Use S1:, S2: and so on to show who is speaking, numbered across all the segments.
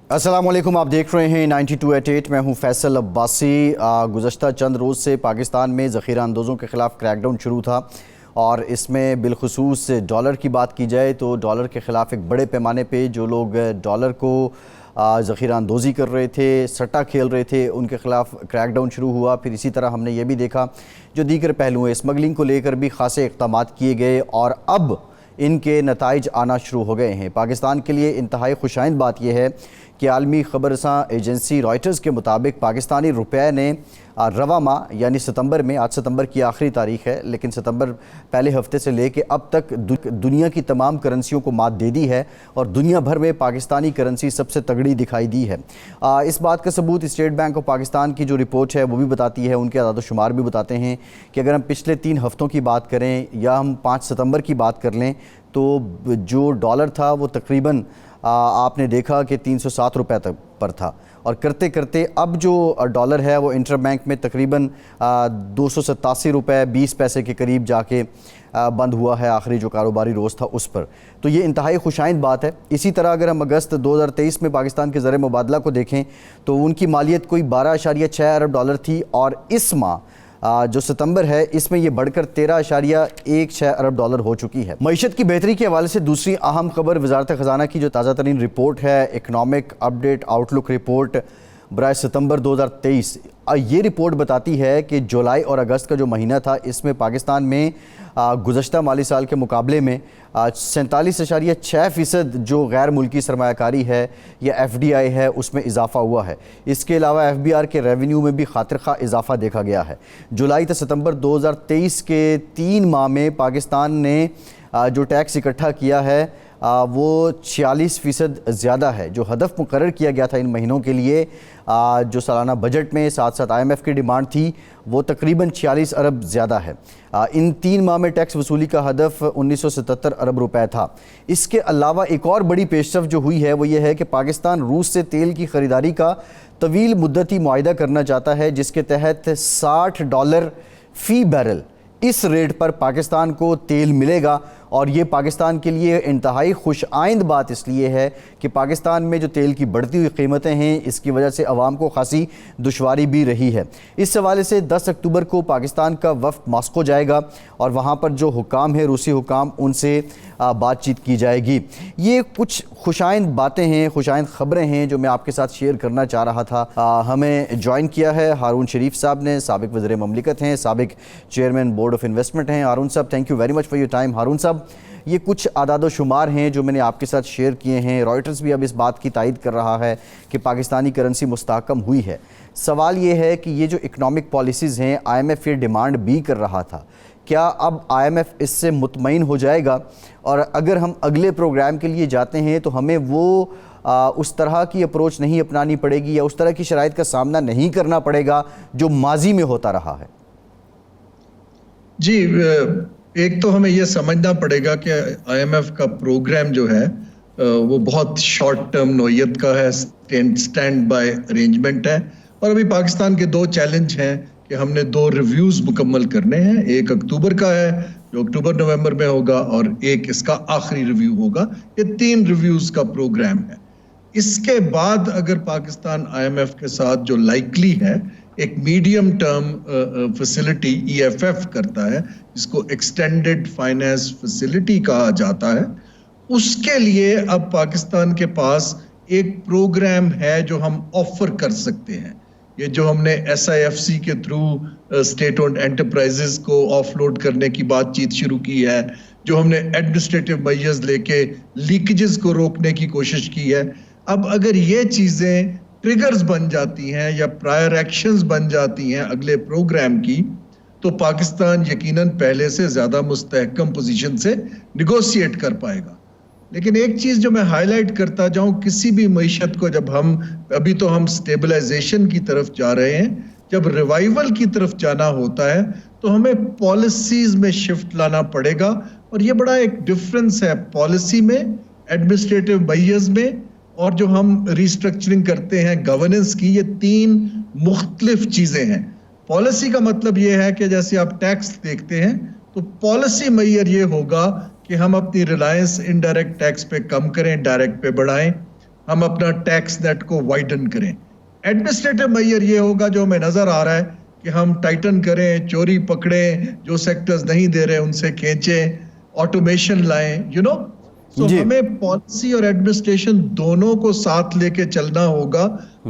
S1: अस्सलामुअलैकुम, आप देख रहे हैं 9288। मैं हूं फैसल अब्बासी। गुज़श्ता चंद रोज़ से पाकिस्तान में ज़ख़ीरा अंदोज़ों के ख़िलाफ़ क्रैकडाउन शुरू था और इसमें बिलखुसूस डॉलर की बात की जाए तो डॉलर के ख़िलाफ़ एक बड़े पैमाने पे जो लोग डॉलर को ज़ख़ीरा अंदोज़ी कर रहे थे, सट्टा खेल रहे थे, उनके ख़िलाफ़ क्रैकडाउन शुरू हुआ। फिर इसी तरह हमने ये भी देखा जो दीगर पहलू हैं, स्मगलिंग को लेकर भी ख़ासे इक़दाम किए गए और अब इनके नताइज आना शुरू हो गए हैं। पाकिस्तान के लिए इंतहाई खुशाइंद बात यह है कि आलमी ख़बरसां एजेंसी रॉयटर्स के मुताबिक पाकिस्तानी रुपये ने रवा माह यानी सितंबर में, आज सितंबर की आखिरी तारीख है, लेकिन सितंबर पहले हफ्ते से लेके अब तक दुनिया की तमाम करेंसियों को मात दे दी है और दुनिया भर में पाकिस्तानी करेंसी सबसे तगड़ी दिखाई दी है। इस बात का सबूत स्टेट बैंक ऑफ पाकिस्तान की जो रिपोर्ट है वो भी बताती है, उनके आदाद-ओ-शुमार भी बताते हैं कि अगर हम पिछले 3 हफ्तों की बात करें या हम 5 सितंबर की बात कर लें तो जो डॉलर था वो तकरीबन आपने देखा कि 307 रुपये तक पर था और करते करते अब जो डॉलर है वो इंटर बैंक में तकरीबन 287 रुपये 20 पैसे के करीब जाके बंद हुआ है। आखिरी जो कारोबारी रोज़ था उस पर, तो ये इंतहाई खुशाइंद बात है। इसी तरह अगर हम अगस्त 2023 में पाकिस्तान के ज़र मुबादला को देखें तो उनकी मालियत कोई 12.6 अरब डॉलर थी और इस माह जो सितंबर है इसमें यह बढ़कर 13.16 अरब डॉलर हो चुकी है। मईशत की बेहतरी के हवाले से दूसरी अहम खबर वजारत ख़जाना की जो ताज़ा तरीन रिपोर्ट है, इकनॉमिक अपडेट आउटलुक रिपोर्ट बराए सितंबर 2023, ये रिपोर्ट बताती है कि जुलाई और अगस्त का जो महीना था इसमें पाकिस्तान में गुज़श्ता माली साल के मुकाबले में 47.6% जो गैर मुल्की सरमायाकारी है या FDI है उसमें इजाफ़ा हुआ है। इसके अलावा FBR के रेवेन्यू में भी खातिर खा इजाफ़ा देखा गया है। जुलाई से सितंबर 2023 के 3 माह में पाकिस्तान ने जो टैक्स इकट्ठा किया है वो 46% ज़्यादा है। जो हदफ मुकर्रर किया गया था इन महीनों के लिए जो सालाना बजट में साथ साथ IMF की डिमांड थी वो तकरीबन 46 अरब ज़्यादा है। इन 3 माह में टैक्स वसूली का हदफ 1977 अरब रुपए था। इसके अलावा एक और बड़ी पेशरफ जो हुई है वो ये है कि पाकिस्तान रूस से तेल की ख़रीदारी का तवील मुद्दती मुआहिदा करना चाहता है जिसके तहत $60 फ़ी बैरल इस रेट पर पाकिस्तान को तेल मिलेगा और ये पाकिस्तान के लिए इंतहाई खुश आइंद बात इसलिए है कि पाकिस्तान में जो तेल की बढ़ती हुई कीमतें हैं इसकी वजह से आवाम को खासी दुश्वारी भी रही है। इस हवाले से 10 अक्टूबर को पाकिस्तान का वफ़द मॉस्को जाएगा और वहाँ पर जो हुकाम है, रूसी हुकाम, उनसे बातचीत की जाएगी। ये कुछ खुशाइंद बातें हैं, खुशाइंद ख़बरें हैं जो मैं आपके साथ शेयर करना चाह रहा था। हमें ज्वाइन किया है हारून शरीफ साहब ने, साबिक वज़ीर ममलिकत हैं, साबिक चेयरमैन बोर्ड ऑफ इन्वेस्टमेंट हैं। हारून साहब, thank you very much for your time. Haroon साहब, ये कुछ आदाद-ओ-शुमार हैं जो मैंने आपके साथ शेयर किए हैं। रॉयटर्स भी अब इस बात की तायद कर रहा है कि पाकिस्तानी करेंसी मुस्तहकम हुई है। सवाल ये है कि ये जो इकनॉमिक पॉलिसीज़ हैं, IMF ये डिमांड भी कर रहा था, क्या अब IMF इससे मुतमईन हो जाएगा? और अगर हम अगले प्रोग्राम के लिए जाते हैं तो हमें वो उस तरह की अप्रोच नहीं अपनानी पड़ेगी या उस तरह की शराइत का सामना नहीं करना पड़ेगा जो माजी में होता रहा है?
S2: जी, एक तो हमें यह समझना पड़ेगा कि IMF का प्रोग्राम जो है वो बहुत शॉर्ट टर्म नोयत का है, स्टैंड बाय अरेंजमेंट है और अभी पाकिस्तान के 2 चैलेंज हैं कि हमने 2 रिव्यूज़ मुकम्मल करने हैं। एक अक्टूबर का है जो अक्टूबर-नवंबर में होगा और एक इसका आखिरी रिव्यू होगा। ये 3 रिव्यूज़ का प्रोग्राम है। इसके बाद अगर पाकिस्तान IMF के साथ जो लाइकली है एक मीडियम टर्म फैसिलिटी EFF करता है जिसको एक्सटेंडेड फाइनेंस फैसिलिटी कहा जाता है, उसके लिए अब पाकिस्तान के पास एक प्रोग्राम है जो हम ऑफर कर सकते हैं। ये जो हमने SIFC के थ्रू स्टेट ओन्ड एंटरप्राइजेस को ऑफलोड करने की बातचीत शुरू की है, जो हमने एडमिनिस्ट्रेटिव मेजर्स लेके लीकेजेस को रोकने की कोशिश की है। अब अगर ये चीज़ें ट्रिगर्स बन जाती हैं या प्रायर एक्शंस बन जाती हैं अगले प्रोग्राम की, तो पाकिस्तान यकीनन पहले से ज़्यादा मुस्तहकम पोजीशन से निगोशिएट कर पाएगा। लेकिन एक चीज़ जो मैं हाईलाइट करता जाऊं, किसी भी मईशत को जब हम अभी तो हम स्टेबलाइजेशन की तरफ जा रहे हैं, जब रिवाइवल की तरफ जाना होता है तो हमें पॉलिसीज में शिफ्ट लाना पड़ेगा और ये बड़ा एक डिफरेंस है पॉलिसी में, एडमिनिस्ट्रेटिव मेजर्स में और जो हम रिस्ट्रक्चरिंग करते हैं गवर्नेंस की। ये 3 मुख्तलिफ चीज़ें हैं। पॉलिसी का मतलब ये है कि जैसे आप टैक्स देखते हैं तो पॉलिसी मेजर ये होगा कि हम अपनी रिलायंस इनडायरेक्ट टैक्स पे कम करें, डायरेक्ट पे बढ़ाएं। हम अपना टैक्स नेट को वाइडन करें। एडमिनिस्ट्रेटिव मेजर ये होगा जो हमें नजर आ रहा है कि हम टाइटन करें, चोरी पकड़ें, जो सेक्टर्स नहीं दे रहे उनसे खींचें, ऑटोमेशन लाएं, तो हमें पॉलिसी और एडमिनिस्ट्रेशन दोनों को साथ लेके चलना होगा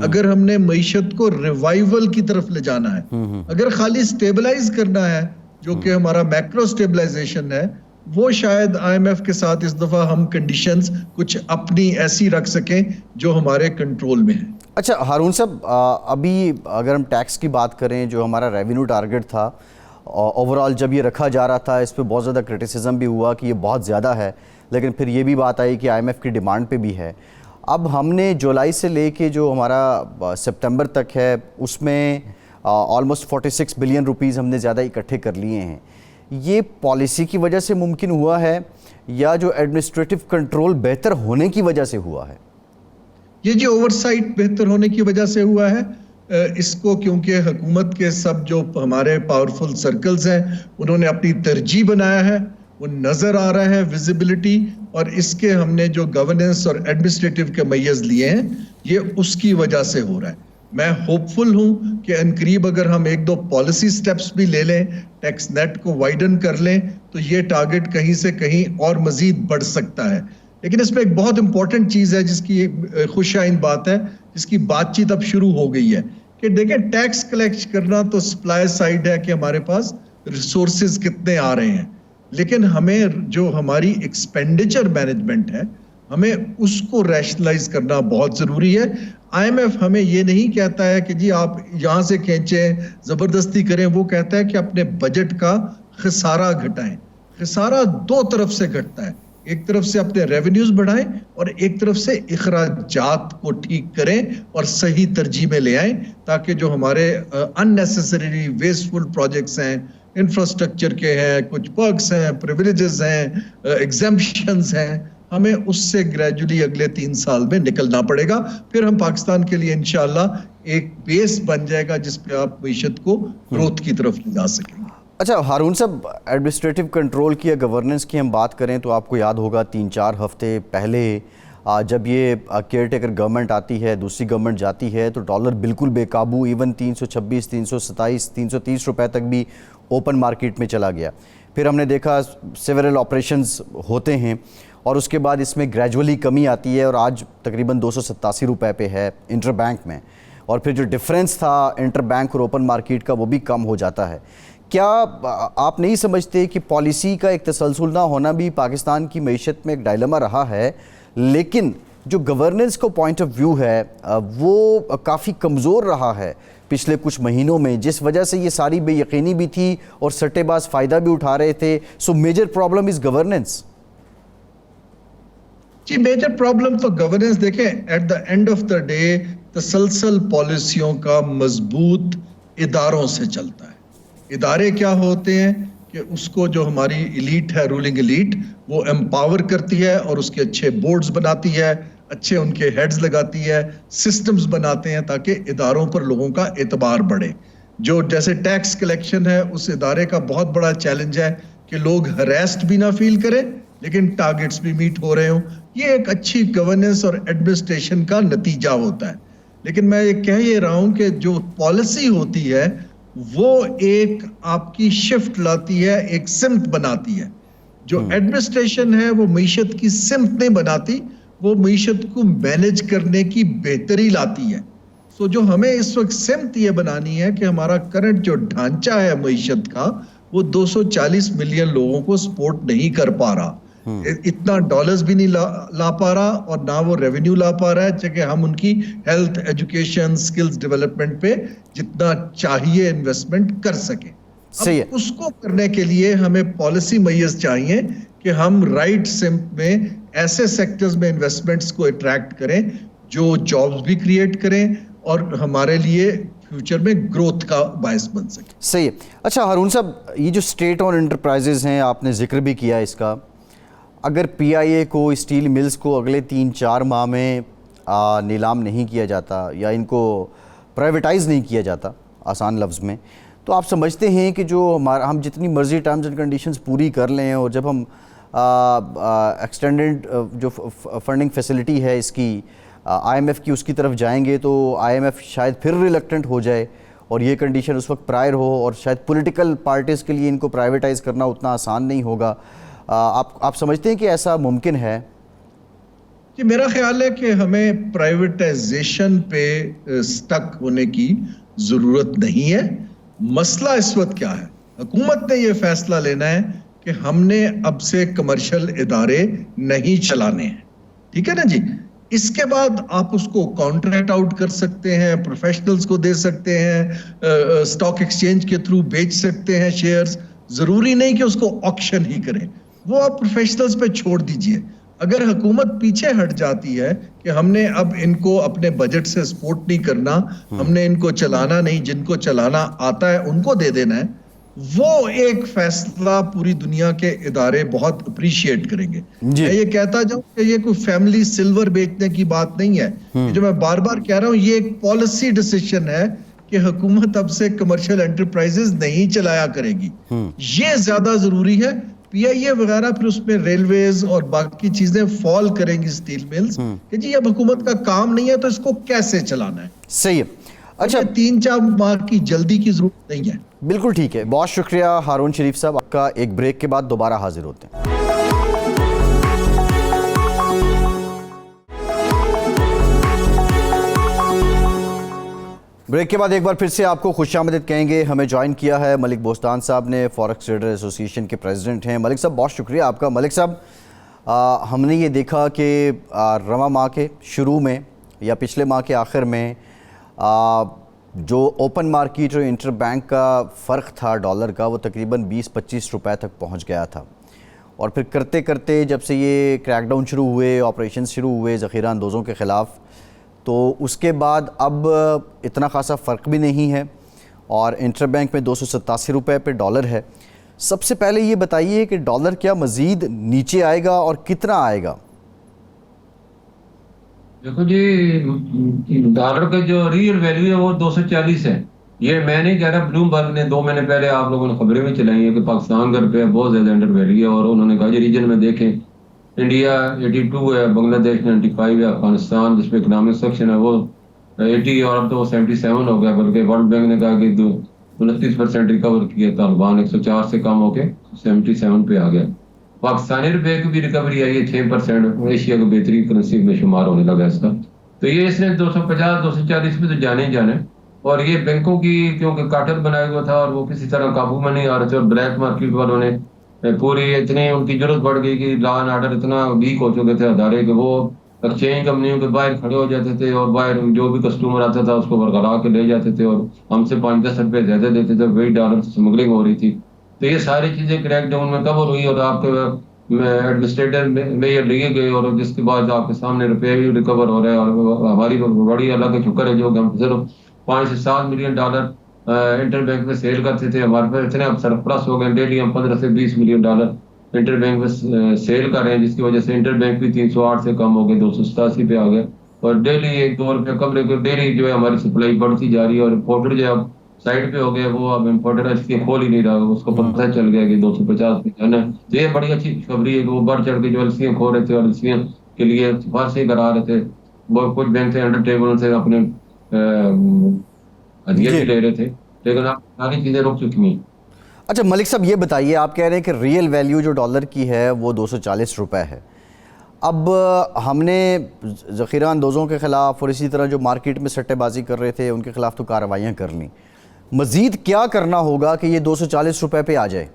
S2: अगर हमने मईशत को रिवाइवल की तरफ ले जाना है। अगर खाली स्टेबलाइज करना है, जो कि हमारा मैक्रो स्टेबलाइजेशन है, वो शायद आईएमएफ के साथ इस दफा हम कंडीशंस कुछ अपनी ऐसी रख सकें जो हमारे कंट्रोल में है।
S1: अच्छा हारून साहब, अभी अगर हम टैक्स की बात करें, जो हमारा रेवेन्यू टारगेट था ओवरऑल जब ये रखा जा रहा था, इस पे बहुत ज़्यादा क्रिटिसिज्म भी हुआ कि ये बहुत ज़्यादा है, लेकिन फिर ये भी बात आई कि आईएमएफ की डिमांड पे भी है। अब हमने जुलाई से लेके जो हमारा सितंबर तक है उसमें ऑलमोस्ट 46 बिलियन रुपीज़ हमने ज़्यादा इकट्ठे कर लिए हैं। ये पॉलिसी की वजह से मुमकिन हुआ है या जो एडमिनिस्ट्रेटिव कंट्रोल बेहतर होने की वजह से हुआ है?
S2: ये जो ओवरसाइट बेहतर होने की वजह से हुआ है, इसको क्योंकि हुकूमत के सब जो हमारे पावरफुल सर्कल्स हैं उन्होंने अपनी तरजीह बनाया है, वो नजर आ रहा है विजिबिलिटी, और इसके हमने जो गवर्नेंस और एडमिनिस्ट्रेटिव के मैयज लिए हैं ये उसकी वजह से हो रहा है। मैं होपफुल हूं कि अनकरीब अगर हम एक दो पॉलिसी स्टेप्स भी ले लें, टैक्स नेट को वाइडन कर लें, तो ये टारगेट कहीं से कहीं और मजीद बढ़ सकता है। लेकिन इसमें एक बहुत इंपॉर्टेंट चीज है जिसकी खुशाइन बात है, जिसकी बातचीत अब शुरू हो गई है कि देखिए टैक्स कलेक्ट करना तो सप्लाई साइड है कि हमारे पास रिसोर्सेज कितने आ रहे हैं, लेकिन हमें जो हमारी एक्सपेंडिचर मैनेजमेंट है हमें उसको रैशनलाइज करना बहुत जरूरी है। आईएमएफ हमें ये नहीं कहता है कि जी आप यहां से खींचें, जबरदस्ती करें, वो कहता है कि अपने बजट का खसारा घटाएं। खसारा दो तरफ से घटता है, एक तरफ से अपने रेवेन्यूज बढ़ाएं और एक तरफ से इखराजात को ठीक करें और सही तरजीह में ले आएं, ताकि जो हमारे अननेसेसरी वेस्टफुल प्रोजेक्ट्स हैं, इंफ्रास्ट्रक्चर के हैं, कुछ पर्क्स हैं, प्रिविलेजेस हैं, एग्जेम्पशंस हैं, हमें उससे ग्रेजुअली अगले 3 साल में निकलना पड़ेगा। फिर हम पाकिस्तान के लिए इंशाल्लाह एक बेस बन जाएगा जिस पे आप मईशत को ग्रोथ की तरफ ले जा सकेंगे।
S1: अच्छा हारून साहब, एडमिनिस्ट्रेटिव कंट्रोल की या गवर्नेंस की हम बात करें तो आपको याद होगा 3-4 हफ्ते पहले जब ये केयर टेकर गवर्नमेंट आती है, दूसरी गवर्नमेंट जाती है, तो डॉलर बिल्कुल बेकाबू, इवन 326, 327, 330 रुपए तक भी ओपन मार्केट में चला गया। फिर हमने देखा सेवरल ऑपरेशंस होते हैं और उसके बाद इसमें ग्रेजुअली कमी आती है और आज तकरीबन 287 रुपए पे है इंटर बैंक में, और फिर जो डिफरेंस था इंटर बैंक और ओपन मार्केट का वो भी कम हो जाता है। क्या आप नहीं समझते कि पॉलिसी का एक तसलसल ना होना भी पाकिस्तान की मईशत में एक डायलेमा रहा है, लेकिन जो गवर्नेंस को पॉइंट ऑफ व्यू है वो काफ़ी कमज़ोर रहा है पिछले कुछ महीनों में, जिस वजह से ये सारी बेयकीनी भी थी और सट्टेबाज फ़ायदा भी उठा रहे थे। So major problem is governance.
S2: जी, मेजर प्रॉब्लम तो गवर्नेंस, देखें at the end of the day तसलसल पॉलिसियों का मजबूत इदारों से चलता है। इदारे क्या होते हैं कि उसको जो हमारी इलीट है, रूलिंग इलीट, वो एम्पावर करती है और उसके अच्छे बोर्ड्स बनाती है, अच्छे उनके हेड्स लगाती है, सिस्टम्स बनाते हैं ताकि इदारों पर लोगों का एतबार बढ़े। जो जैसे टैक्स कलेक्शन है, उस इदारे का बहुत बड़ा चैलेंज है कि लोग हरेस्ड भी ना फील करें लेकिन टारगेट्स भी मीट हो रहे हों। ये एक अच्छी गवर्नेंस और एडमिनिस्ट्रेशन का नतीजा होता है। लेकिन मैं ये कह ये रहा हूं कि जो पॉलिसी होती है वो एक आपकी शिफ्ट लाती है, एक सिमत बनाती है। जो एडमिनिस्ट्रेशन है वो मईशत की सिमत नहीं बनाती, वो मईशत को मैनेज करने की बेहतरी लाती है। सो जो हमें इस वक्त सिमत ये बनानी है कि हमारा करंट जो ढांचा है मईशत का, वो 240 मिलियन लोगों को सपोर्ट नहीं कर पा रहा, इतना डॉलर्स भी नहीं ला पा रहा और ना वो रेवेन्यू ला पा रहा है कि हम उनकी हेल्थ, एजुकेशन, स्किल्स डेवलपमेंट पे जितना चाहिए इन्वेस्टमेंट कर सके।
S1: सही है।
S2: उसको करने के लिए हमें पॉलिसी मैयस चाहिए कि हम राइट सिम्प में ऐसे सेक्टर्स में इन्वेस्टमेंट्स को अट्रैक्ट करें जो जॉब्स भी क्रिएट करें और हमारे लिए फ्यूचर में ग्रोथ का बायस बन सके।
S1: सही है। अच्छा हारून साहब, ये जो स्टेट ऑन एंटरप्राइजेज हैं, आपने जिक्र भी किया इसका, अगर पीआईए को, स्टील मिल्स को अगले 3-4 माह में नीलाम नहीं किया जाता या इनको प्राइवेटाइज़ नहीं किया जाता आसान लफ्ज़ में, तो आप समझते हैं कि जो हम जितनी मर्जी टर्म्स एंड कंडीशंस पूरी कर लें और जब हम एक्सटेंडेड जो फंडिंग फैसिलिटी है इसकी आईएमएफ की उसकी तरफ जाएंगे तो आईएमएफ शायद फिर रिलक्टेंट हो जाए और ये कंडीशन उस वक्त प्रायर हो, और शायद पॉलिटिकल पार्टीज़ के लिए इनको प्राइवेटाइज़ करना उतना आसान नहीं होगा। आप समझते हैं कि ऐसा मुमकिन है?
S2: कि मेरा ख्याल है कि हमें प्राइवेटाइजेशन पे स्टक होने की जरूरत नहीं है। मसला इस वक्त क्या है, हुकूमत ने यह फैसला लेना है कि हमने अब से कमर्शियल इदारे नहीं चलाने हैं, ठीक है ना जी। इसके बाद आप उसको कॉन्ट्रैक्ट आउट कर सकते हैं, प्रोफेशनल्स को दे सकते हैं, स्टॉक एक्सचेंज के थ्रू बेच सकते हैं शेयर्स। जरूरी नहीं कि उसको ऑक्शन ही करें, वो आप प्रोफेशनल्स पे छोड़ दीजिए। अगर हुकूमत पीछे हट जाती है कि हमने अब इनको अपने बजट से सपोर्ट नहीं करना, हमने इनको चलाना नहीं, जिनको चलाना आता है उनको दे देना है, वो एक फैसला पूरी दुनिया के इदारे बहुत अप्रिशिएट करेंगे। मैं ये कहता जाऊं कि ये कोई फैमिली सिल्वर बेचने की बात नहीं है। जो मैं बार बार कह रहा हूं, ये एक पॉलिसी डिसीजन है कि हुकूमत अब से कमर्शियल एंटरप्राइजेस नहीं चलाया करेगी। ये ज्यादा जरूरी है। पीआईए वगैरह फिर उसमें रेलवेज और बाकी चीजें फॉल करेंगी, स्टील मिल्स, कि जी अब हुकूमत का काम नहीं है तो इसको कैसे चलाना है।
S1: सही है। अच्छा,
S2: 3-4 माह की जल्दी की जरूरत नहीं है।
S1: बिल्कुल ठीक है, बहुत शुक्रिया हारून शरीफ साहब आपका। एक ब्रेक के बाद दोबारा हाजिर होते हैं। ब्रेक के बाद एक बार फिर से आपको खुशामदीद कहेंगे। हमें ज्वाइन किया है मलिक बोस्तान साहब ने, फॉरेक्स ट्रेडर एसोसिएशन के प्रेसिडेंट हैं। मलिक साहब, बहुत शुक्रिया आपका। मलिक साहब, हमने ये देखा कि रवा माह के शुरू में या पिछले माह के आखिर में जो ओपन मार्केट और इंटर बैंक का फ़र्क था डॉलर का, वो तकरीबन 20-25 रुपए तक पहुंच गया था। और फिर करते करते जब से ये क्रैकडाउन शुरू हुए, ऑपरेशन शुरू हुए ज़ख़ीरा अंदोज़ों के ख़िलाफ़, तो उसके बाद अब इतना खासा फ़र्क भी नहीं है और इंटर बैंक में 287 रुपये पे डॉलर है। सबसे पहले ये बताइए कि डॉलर क्या मज़ीद नीचे आएगा और कितना आएगा?
S3: देखो जी, डॉलर का जो रियल वैल्यू है वो 240 है। ये मैं नहीं कह रहा, ब्लूमबर्ग ने 2 महीने पहले आप लोगों ने खबरें भी चलाई है कि पाकिस्तान का रुपया बहुत ज्यादा अंडर वैल्यू है, और उन्होंने कहा रीजन में देखें, इंडिया 82 है, बांग्लादेश 95 है, अफगानिस्तान जिसमें इकोनॉमिक सेक्शन है वो 80 और अब तो 77 हो गया। बल्कि वर्ल्ड बैंक ने कहा कि 29% रिकवर किया, तालिबान 104 से कम होकर 77 पे आ गया। पाकिस्तानी रुपए की भी रिकवरी आई है 6%, एशिया को बेहतरीन करेंसी में शुमार होने लगा इसका। तो ये इसने 250-240 में तो जाने ही जाने। और ये बैंकों की क्योंकि कार्टेल बनाया हुआ था और वो किसी तरह काबू में नहीं आ रहे थे, और ब्लैक मार्केट वालों ने पूरी इतनी उनकी जरूरत बढ़ गई कि लॉ एंड ऑर्डर इतना वीक हो चुके थे अदारे कि वो एक्सचेंज कंपनियों के बाहर खड़े हो जाते थे और बाहर जो भी कस्टमर आता था उसको बरकरा के ले जाते थे और हमसे 5-10 रुपए ज्यादा देते थे, वही डॉलर से स्मगलिंग हो रही थी। तो ये सारी चीजें क्रैकडाउन में कवर हुई और आपके एडमिनिस्ट्रेटर मेयर लिए गए, और जिसके बाद आपके सामने रुपये भी रिकवर हो रहे हैं। और हमारी बड़ी अल्लाह का शुक्र है जो हम सिर्फ 5 से 7 मिलियन डॉलर इंटर बैंक में सेल करते थे, हमारे पास इतने अब सरप्लस हो गए, डेली हम 15 से 20 मिलियन डॉलर इंटर बैंक में सेल कर रहे हैं, जिसकी वजह से इंटर बैंक भी 308 से कम हो गए, 287 पे आ गए। और डेली 1-2 रुपये कम लेकर डेली जो है हमारी सप्लाई बढ़ती जा रही है। और इम्पोर्टेड जो अब साइड पे हो गया वो अब इम्पोर्टेड इसकी खोल ही नहीं रहा, उसको पता चल गया कि 250 पे जाना है। तो ये बड़ी अच्छी खबरी है कि वो बढ़ चढ़ के जो एलसीएम खो रहे थे और एलसीएम के लिए सिफारिशें करा रहे थे, वो कुछ बैंक से अंडर टेबल से अपने हदिया भी ले रहे थे, लेकिन अब सारी चीजें रुक चुकी हैं।
S1: अच्छा मलिक साहब, ये बताइए, आप कह रहे हैं कि रियल वैल्यू जो डॉलर की है वो 240 रुपये है। अब हमने ज़ख़ीरा अंदोज़ों के ख़िलाफ़ और इसी तरह जो मार्केट में सट्टेबाजी कर रहे थे उनके ख़िलाफ़ तो कार्रवाइयाँ कर ली, मज़ीद क्या करना होगा कि ये 240 रुपये पे आ जाए?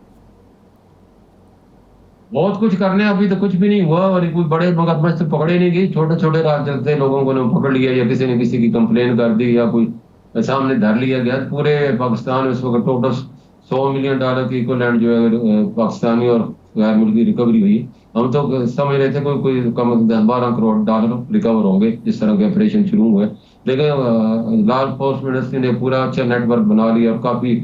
S3: बहुत कुछ करने, अभी तो कुछ भी नहीं हुआ और कोई बड़े मगरमच्छ तो पकड़े नहीं गई, छोटे छोटे राह चलते लोगों को पकड़ लिया या किसी ने किसी की कंप्लेन कर दी या कोई सामने धर लिया गया। पूरे पाकिस्तान में इस वक्त टोटल 100 मिलियन डॉलर की इक्विवेलेंट जो है पाकिस्तानी और गैर मुल्की रिकवरी हुई। हम तो समझ रहे थे कोई कम 10-12 करोड़ डॉलर रिकवर होंगे जिस तरह के ऑपरेशन शुरू हुए, लेकिन लॉ एनफोर्समेंट ने पूरा अच्छा नेटवर्क बना लिया और काफी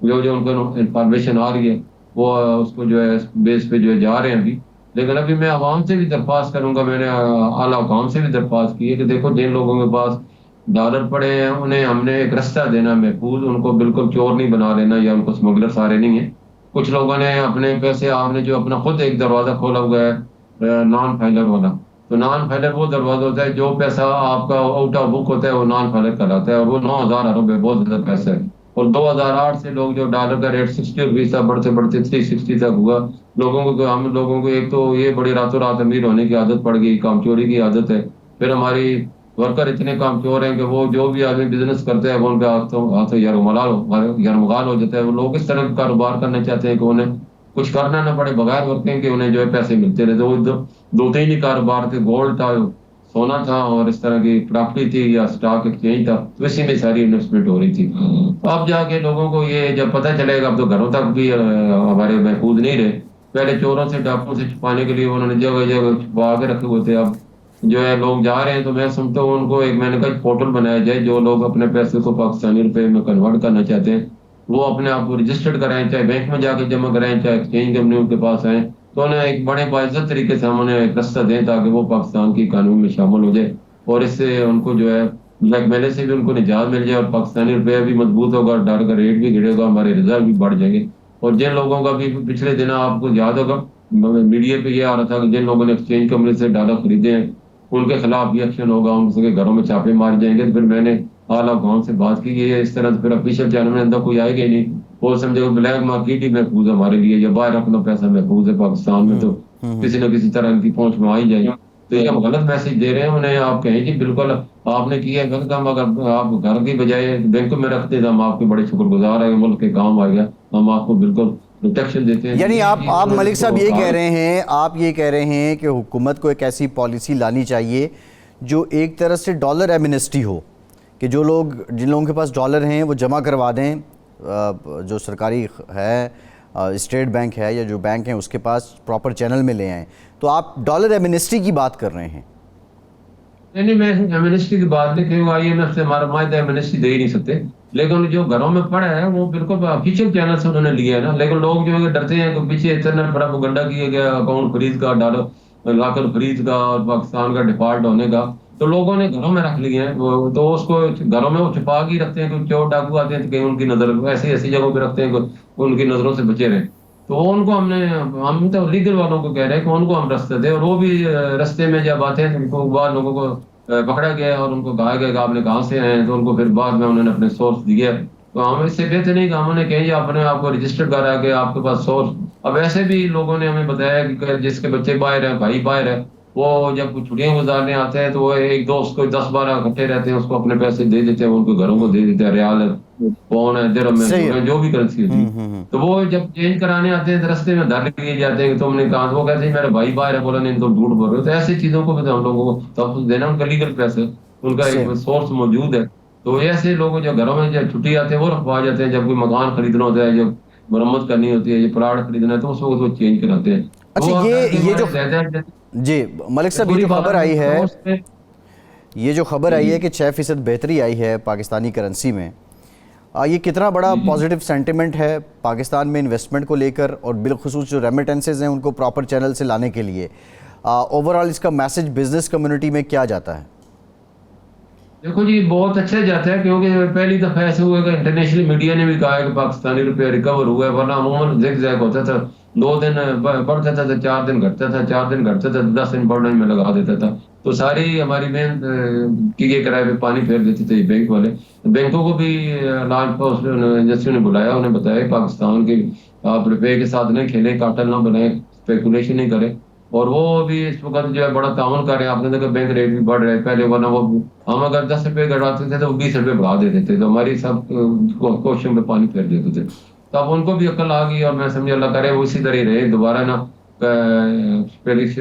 S3: जो उनको इंफॉर्मेशन आ रही है वो उसको जो है बेस पे जो है जा रहे हैं अभी। लेकिन अभी मैं आवाम से भी दरख्वास्त करूंगा, मैंने आला हुकाम से भी दरख्वास्त की है कि देखो जिन लोगों के पास डॉलर पड़े हैं उन्हें हमने एक रास्ता देना महफूज, उनको बिल्कुल चोर नहीं बना लेना या उनको स्मगलर सारे नहीं है। कुछ लोगों ने अपने पैसे, आपने जो अपना खुद एक दरवाजा खोला हुआ है नॉन फाइलर वाला, तो नॉन फाइलर वो दरवाजा होता है जो पैसा आपका आउट ऑफ बुक होता है, वो नॉन फाइलर कहलाता है, और वो 9,000 अरब है, बहुत ज्यादा पैसा है। और 2008 से लोग जो डॉलर का रेट 60 रुपीज था, बढ़ते बढ़ते 360 तक हुआ। हम लोगों को एक तो ये बड़ी रातों रात अमीर होने की आदत पड़ गई, कामचोरी की आदत है। फिर हमारी वर्कर इतने कामचोर हैं कि वो जो भी आदमी बिजनेस करते हैं वो उनके हाथों हाथों यरमगाल हो जाता है। वो लोग इस तरह का कारोबार करना चाहते हैं कि उन्हें कुछ करना ना पड़े, बगैर वर्किंग के उन्हें जो है पैसे मिलते रहे। तो वो दो तीन ही कारोबार थे, गोल्ड था, सोना था, और इस तरह की प्रॉपर्टी थी या स्टॉक एक्सचेंज था, तो इसी में सारी इन्वेस्टमेंट हो रही थी। अब जाके लोगों को ये जब पता चलेगा, अब तो घरों तक भी हमारे महफूज नहीं रहे। पहले चोरों से डाकुओं से छुपाने के लिए उन्होंने जगह जगह छुपा के रखे हुए थे। अब जो है लोग जा रहे हैं, तो मैं समझता हूँ उनको एक, मैंने कहा पोर्टल बनाया जाए, जो लोग अपने पैसे को पाकिस्तानी रुपए में कन्वर्ट करना चाहते हैं वो अपने आप को रजिस्टर्ड कराएं, चाहे बैंक में जाके जमा कराएं, चाहे एक्सचेंज कंपनी उनके पास आए, तो उन्हें एक बड़े बाइज्जत तरीके से हम उन्हें एक रास्ता दें ताकि वो पाकिस्तान की इकानमी में शामिल हो जाए, और इससे उनको जो है ब्लैकमेल से भी उनको निजात मिल जाए, और पाकिस्तानी रुपया भी मजबूत होगा, डॉलर का रेट भी गिरेगा, हमारे रिजर्व भी बढ़ जाएंगे। और जिन लोगों का भी पिछले दिन आपको याद होगा मीडिया पे ये आ रहा था कि जिन लोगों ने एक्सचेंज कंपनी से डॉलर खरीदे हैं उनके खिलाफ भी एक्शन होगा, उनके घरों में छापे मारे जाएंगे। तो फिर मैंने आला गांव से बात की, ये इस तरह से फिर ऑफिशियल चैनल में अंदर कोई आएगा ही नहीं, वो समझे ब्लैक मार्केट ही महफूज है हमारे लिए, या बाहर अपना पैसा महफूज है पाकिस्तान में, तो किसी न किसी तरह इनकी पहुंच में आ ही जाएगी। तो ये हम गलत मैसेज दे रहे हैं उन्हें। आप कहें कि बिल्कुल आपने किया गलत काम, अगर आप घर की बजाय बैंक में रखते तो हम आपके बड़े शुक्रगुजार है, मुल्क के काम आ गया, हम आपको बिल्कुल प्रोटेक्शन देते हैं।
S1: यानी आप मलिक साहब ये कह रहे हैं, आप ये कह रहे हैं कि हुकूमत को एक ऐसी पॉलिसी लानी चाहिए जो एक तरह से डॉलर एमनेस्टी हो, कि जो लोग, जिन लोगों के पास डॉलर हैं वो जमा करवा दें, जो सरकारी है, स्टेट बैंक है या जो बैंक है उसके पास प्रॉपर चैनल में ले आएँ। तो आप डॉलर एमनेस्टी की बात कर रहे हैं?
S3: नहीं, मैं एमनेस्टी की बात नहीं, क्योंकि IMF से हमारा मायदा एमनेस्टी दे ही नहीं सकते, लेकिन जो घरों में पड़ा है वो बिल्कुल ऑफिशियल चैनल से उन्होंने लिया है ना। लेकिन लोग जो है डरते हैं कि पीछे इतना बड़ा प्रोपेगेंडा किया गया अकाउंट फ्रीज का, डॉलर लाकर फ्रीज का, और पाकिस्तान का डिफॉल्ट होने का, तो लोगों ने घरों में रख लिए हैं तो उसको घरों में वो छुपा के रखते हैं कि चोर डाकू आते हैं तो कहीं उनकी नजर ऐसी ऐसी जगहों पे रखते हैं कि उनकी नजरों से बचे रहे। तो उनको हम तो लीगल वालों को कह रहे हैं कि उनको हम रास्ते दें, और वो भी रास्ते में जब आते हैं तो उनको बाद लोगों को पकड़ा गया और उनको कहा गया कि आपने कहाँ से आए हैं, तो उनको फिर बाद में उन्होंने अपने सोर्स दिए। तो हम इससे बेहतर नहीं कि हम उन्हें कहें अपने आप को रजिस्टर करा के आपके पास सोर्स। अब ऐसे भी लोगों ने हमें बताया कि जिसके बच्चे बाहर है, भाई बाहर है, वो जब छुट्टियां गुजारने आते हैं तो वो एक दोस्त को 10-12 इकट्ठे रहते हैं, उसको अपने पैसे दे देते हैं, उनको घरों को दे देते हैं, रियाल है, पौन है, दिरहम है, जो भी करेंसी होती है। तो वो जब चेंज कराने आते हैं तो रास्ते में धर लिए जाते हैं कि तुमने कहा, वो कहते हैं मेरा भाई बाहर है, बोला नहीं तुम झूठ बोल रहे हो। तो ऐसी चीजों को भी तो हम लोगों को तहफ़्फ़ुज़ देना, उनका लीगल पैसे, उनका एक सोर्स मौजूद है। तो ऐसे लोग जो घरों में जब छुट्टी आते हैं वो रखवा जाते हैं, जब कोई मकान खरीदना होता है, जब मरम्मत करनी होती है, ये प्लाट खरीदना है, तो उस वक्त वो चेंज कराते हैं।
S1: अच्छा, ये जो जी मलिक साहब, ये जो खबर आई है, ये जो खबर आई है कि 6% बेहतरी आई है पाकिस्तानी करेंसी में, ये कितना बड़ा पॉजिटिव सेंटिमेंट है पाकिस्तान में इन्वेस्टमेंट को लेकर, और बिलखुसूस जो रेमिटेंसेज हैं उनको प्रॉपर चैनल से लाने के लिए ओवरऑल इसका मैसेज बिजनेस कम्युनिटी में क्या जाता है?
S3: देखो जी, बहुत अच्छा जाता है, क्योंकि पहली दफा ऐसे हुआ कि इंटरनेशनल मीडिया ने भी कहा है कि पाकिस्तानी रुपया रिकवर हुआ है, वरना अमूमन ज़िग ज़ैग होता था, 2 दिन बढ़ता था, 4 दिन घटता था, 4 दिन घटता था, 10 दिन बढ़ने में लगा देता था। तो सारी हमारी मेहनत की गई किराए पे पानी फेर देते थे बैंक वाले। बैंकों को भी लॉ एनफोर्समेंट एजेंसी ने बुलाया, उन्हें बताया पाकिस्तान के आप रुपये के साथ नहीं खेले, काटल ना बनाए, स्पेकुलेशन नहीं करें, और वो भी इस वक्त जो है बड़ा ताउन कर रहे हैं। आपने देखा बैंक रेट भी बढ़ रहे हैं, पहले वरना वो हम अगर 10 रुपये घटाते थे तो 20 रुपये बढ़ा देते थे, तो हमारी सब क्वेश्चन में पानी फेर देते थे। तो अब उनको भी अकल आ गई, और मैं समझ अल्लाह करे वो इसी तरह रहे, दोबारा ना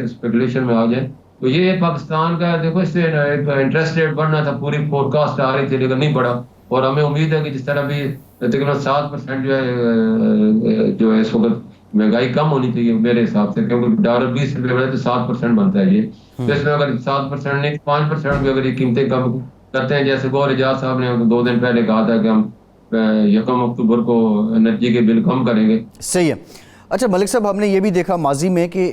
S3: स्पेकुलेशन में आ जाए। तो ये पाकिस्तान का देखो, इससे इंटरेस्ट रेट बढ़ना था, पूरी फोरकास्ट आ रही थी, लेकिन नहीं बढ़ा। और हमें उम्मीद है कि जिस तरह भी तकरीबन 7% जो है इस वक्त महंगाई कम होनी चाहिए मेरे हिसाब से, क्योंकि डॉलर 20 रुपये बढ़े तो 7% बनता है ये। तो इसमें अगर 7% नहीं 5% भी अगर ये कीमतें कम करते हैं, जैसे गौर एजाज साहब ने 2 दिन पहले कहा था कि हम 1 अक्टूबर को एनर्जी के बिल कम करेंगे।
S1: सही है। अच्छा मलिक साहब, हमने ये भी देखा माजी में कि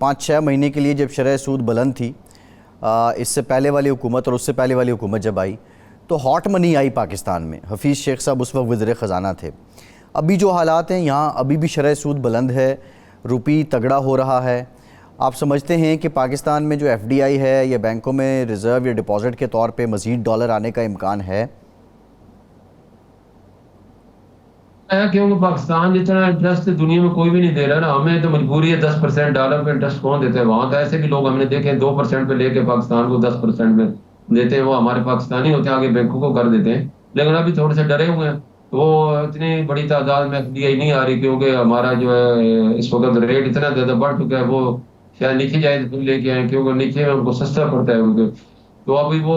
S1: 5-6 महीने के लिए जब शरह सूद बुलंद थी, इससे पहले वाली हुकूमत और उससे पहले वाली हुकूमत जब आई, तो हॉट मनी आई पाकिस्तान में। हफीज़ शेख साहब उस वक्त वज़ीर ख़जाना थे। अभी जो हालात हैं यहाँ, अभी भी शरह सूद बुलंद है, रुपी तगड़ा हो रहा है, आप समझते हैं कि पाकिस्तान में जो FDI है या बैंकों में रिज़र्व या डिपॉजिट के तौर पे मज़ीद डॉलर आने का इम्कान है?
S3: क्योंकि पाकिस्तान जितना इंटरेस्ट दुनिया में कोई भी नहीं दे रहा ना, हमें तो मजबूरी है। 10% डॉलर पे इंटरेस्ट कौन देता है? वहां तो ऐसे भी लोग हमने देखे 2% पे लेके पाकिस्तान को 10% में देते हैं, वो हमारे पाकिस्तानी होते हैं, आगे बैंकों को कर देते हैं। लेकिन अभी थोड़े से डरे हुए हैं, तो वो इतनी बड़ी तादाद में FDI नहीं आ रही, क्योंकि हमारा जो है इस वक्त रेट इतना ज्यादा बढ़ चुका है। वो शायद नीचे जाए तो लेके आए, क्योंकि नीचे में उनको सस्ता पड़ता है उनके। तो अभी वो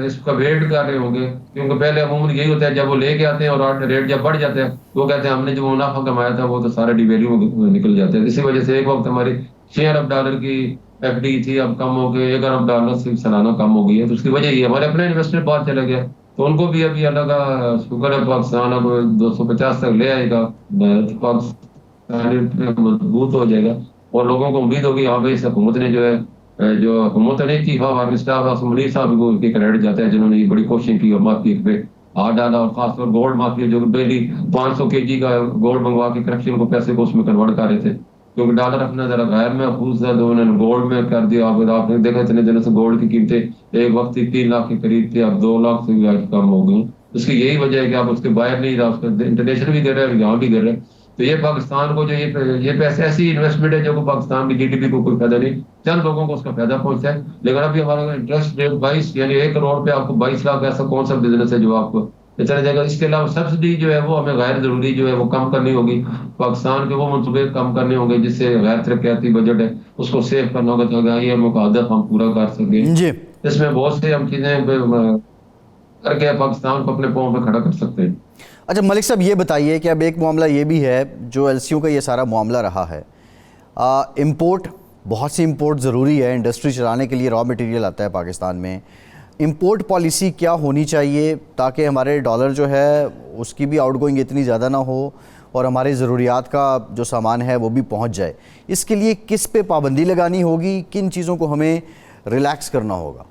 S3: इसका वेट कर रहे होंगे, क्योंकि पहले अमूमन यही होता है, जब वो लेके आते हैं और रेट जब बढ़ जाता है तो वो कहते हैं हमने जो मुनाफा कमाया था वो तो सारा डिवेल्यू में निकल जाता है। इसी वजह से एक वक्त हमारी 6 अरब डॉलर की FD थी, अब कम हो गई 1 अरब डॉलर से सालाना कम हो गई है। तो उसकी वजह ये हमारे अपने इन्वेस्टर बाहर चले गए, तो उनको भी अभी अल्लाह का शुक्र है, पाकिस्तान अब 250 तक ले आएगा, पाकिस्तान मजबूत हो जाएगा और लोगों को उम्मीद होगी हाँ भाई इस हुकूमत ने जो है जो हुकूमत ने chief of army staff Munir साहब को उनके क्रेडिट जाता है, जिन्होंने बड़ी कोशिश की और मार्केट पे हाथ डाला, और खासतौर गोल्ड मार्केट जो डेली 500 kg का गोल्ड मंगवा के करप्शन को पैसे को उसमें कन्वर्ट कर रहे थे, क्योंकि डॉलर अपना जरा गैर महफूज था, तो उन्होंने गोल्ड में कर दिया। आपने देखा इतने दिनों से गोल्ड की कीमतें एक वक्त 3 लाख के करीब थी, अब 2 लाख से भी कम हो गई। उसकी यही वजह है कि आप उसके बाहर नहीं रहा, उसका इंटरनेशनल भी गिर रहा है, यहाँ भी गिर रहा है। तो ये पाकिस्तान को जो ये पैसे ऐसी इन्वेस्टमेंट है जो को पाकिस्तान की GDP को कोई फायदा नहीं, चंद लोगों को उसका फायदा पहुंचा है। लेकिन अभी हमारा इंटरेस्ट रेट 22 यानी 1 करोड़ पे आपको 22 लाख, ऐसा कौन सा बिजनेस है जो आपको इतना जाएगा? इसके अलावा सब्सिडी जो है वो हमें गैर जरूरी जो है वो कम करनी होगी, पाकिस्तान के वो मनसूबे कम करने होंगे जिससे गैर तरक्याती बजट है उसको सेव करना होगा, तो IMF का हदफ हम पूरा कर सकें।
S1: जी,
S3: इसमें बहुत से हम चीजें करके पाकिस्तान को अपने पाँव पे खड़ा कर सकते हैं।
S1: अच्छा मलिक साहब ये बताइए कि अब एक मामला ये भी है, जो LCO का ये सारा मामला रहा है, इम्पोर्ट, बहुत सी इम्पोर्ट ज़रूरी है, इंडस्ट्री चलाने के लिए रॉ मटेरियल आता है पाकिस्तान में। इम्पोर्ट पॉलिसी क्या होनी चाहिए ताकि हमारे डॉलर जो है उसकी भी आउटगोइंग इतनी ज़्यादा ना हो और हमारी ज़रूरियात का जो सामान है वो भी पहुंच जाए? इसके लिए किस पे पाबंदी लगानी होगी, किन चीज़ों को हमें रिलैक्स करना होगा?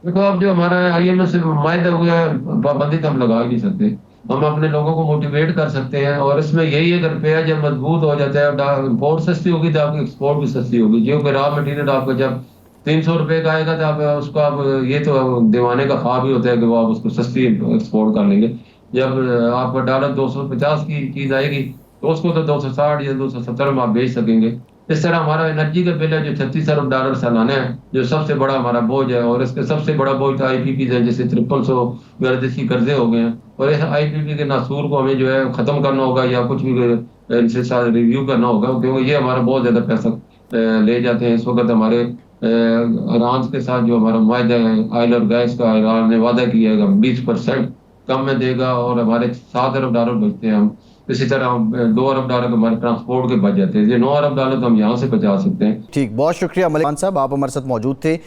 S3: देखो अब जो हमारा IMF से मायदा हुआ है, पाबंदी तो हम लगा ही नहीं सकते। हम अपने लोगों को मोटिवेट कर सकते हैं, और इसमें यही है, अगर रुपया जब मजबूत हो जाता है, इम्पोर्ट सस्ती होगी तो आपकी एक्सपोर्ट भी सस्ती होगी। जो रॉ मटेरियल आपका जब 300 रुपए का आएगा तो आप उसको आप ये तो दीवाने का ख्वाब ही होता है कि वो आप उसको सस्ती एक्सपोर्ट कर लेंगे। जब आपका डॉलर 250 की चीज आएगी तो उसको तो 260 या 270 में आप बेच सकेंगे। इस तरह हमारा एनर्जी का बिल है जो 36 अरब डॉलर सालाना है, जो सबसे बड़ा हमारा बोझ है, और इसके सबसे बड़ा बोझ तो IPP है, जैसे 5300 गर्दिशी कर्जे हो गए हैं, और इस IPP के नासूर को हमें जो है खत्म करना होगा या कुछ भी इनसे साथ रिव्यू करना होगा, क्योंकि ये हमारा बहुत ज्यादा पैसा ले जाते हैं। इस वक्त हमारे ईरान के साथ जो हमारा मायदा है ऑयल और गैस का, ईरान ने वादा किया है 20% कम में देगा, और हमारे 7 अरब डॉलर बचते हैं हम। इसी तरह 2 अरब डॉलर हमारे ट्रांसपोर्ट के बच जाते हैं, ये 9 अरब डॉलर तो हम यहाँ से बचा सकते हैं।
S1: ठीक, बहुत शुक्रिया मलिक खान साहब, आप हमारे साथ मौजूद थे।